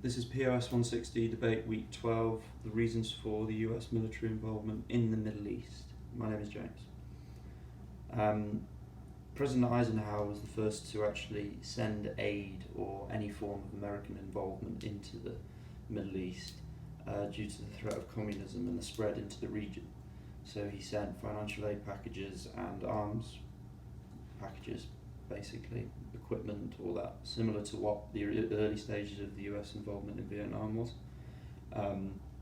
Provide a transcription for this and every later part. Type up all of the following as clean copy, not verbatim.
This is POS 160 debate week 12, the reasons for the US military involvement in the Middle East. My name is James. President Eisenhower was the first to actually send aid or any form of American involvement into the Middle East due to the threat of communism and the spread into the region. So he sent financial aid packages and arms packages, basically, equipment, all that, similar to what the early stages of the US involvement in Vietnam was.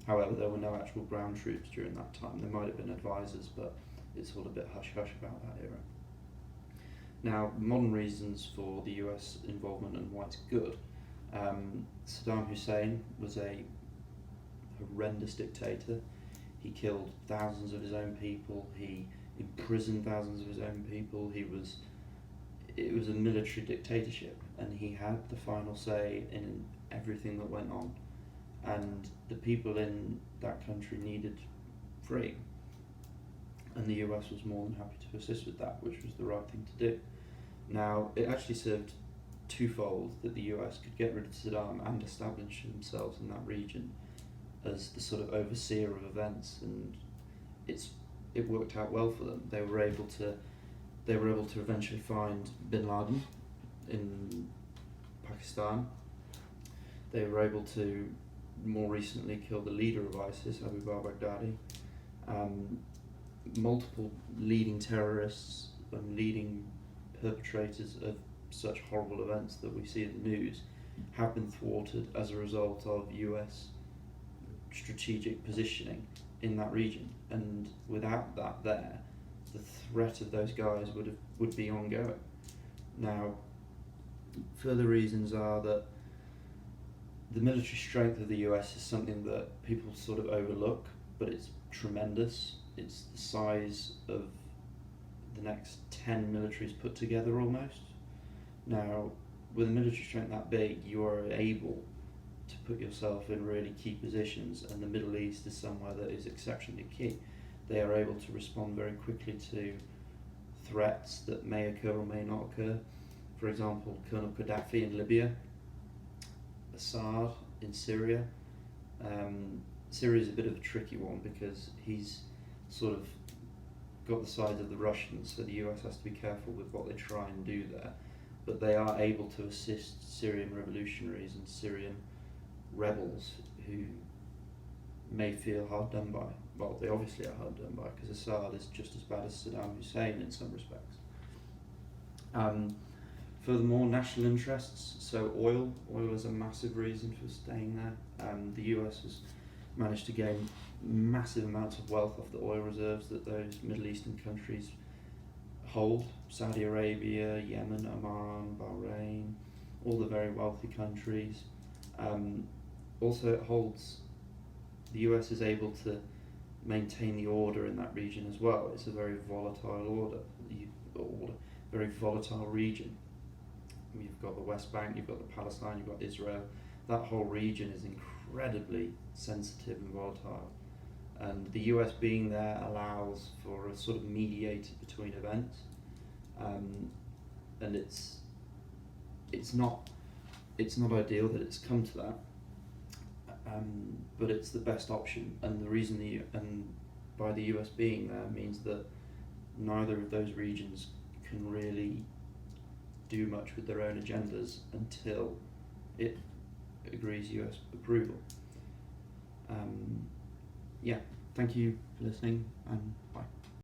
However, there were no actual ground troops during that time. There might have been advisors, but it's all a bit hush-hush about that era. Now, modern reasons for the US involvement and why it's good. Saddam Hussein was a horrendous dictator. He killed thousands of his own people. He imprisoned thousands of his own people. It was a military dictatorship, and he had the final say in everything that went on. And the people in that country needed freeing. And the US was more than happy to assist with that, which was the right thing to do. Now, it actually served twofold, that the US could get rid of Saddam and establish themselves in that region as the sort of overseer of events, and it worked out well for them. They were able to eventually find bin Laden in Pakistan. They were able to more recently kill the leader of ISIS, Abu Bakr Baghdadi. Multiple leading terrorists and leading perpetrators of such horrible events that we see in the news have been thwarted as a result of US strategic positioning in that region. And without that there, the threat of those guys would be ongoing. Now, further reasons are that the military strength of the US is something that people sort of overlook, but it's tremendous. It's the size of the next 10 militaries put together almost. Now, with a military strength that big, you are able to put yourself in really key positions, and the Middle East is somewhere that is exceptionally key. They are able to respond very quickly to threats that may occur or may not occur. For example, Colonel Gaddafi in Libya, Assad in Syria. Syria is a bit of a tricky one because he's sort of got the side of the Russians, so the US has to be careful with what they try and do there. But they are able to assist Syrian revolutionaries and Syrian rebels who may feel hard done by. Well, they obviously are hard done by, because Assad is just as bad as Saddam Hussein in some respects. Furthermore, national interests, so oil is a massive reason for staying there. The US has managed to gain massive amounts of wealth off the oil reserves that those Middle Eastern countries hold. Saudi Arabia, Yemen, Oman, Bahrain, all the very wealthy countries. Also, the US is able to maintain the order in that region as well. It's a very volatile very volatile region. You've got the West Bank, you've got the Palestine, you've got Israel. That whole region is incredibly sensitive and volatile. And the US being there allows for a sort of mediator between events. And it's not ideal that it's come to that. But it's the best option, and the reason by the US being there means that neither of those regions can really do much with their own agendas until it agrees US approval. Thank you for listening, and bye.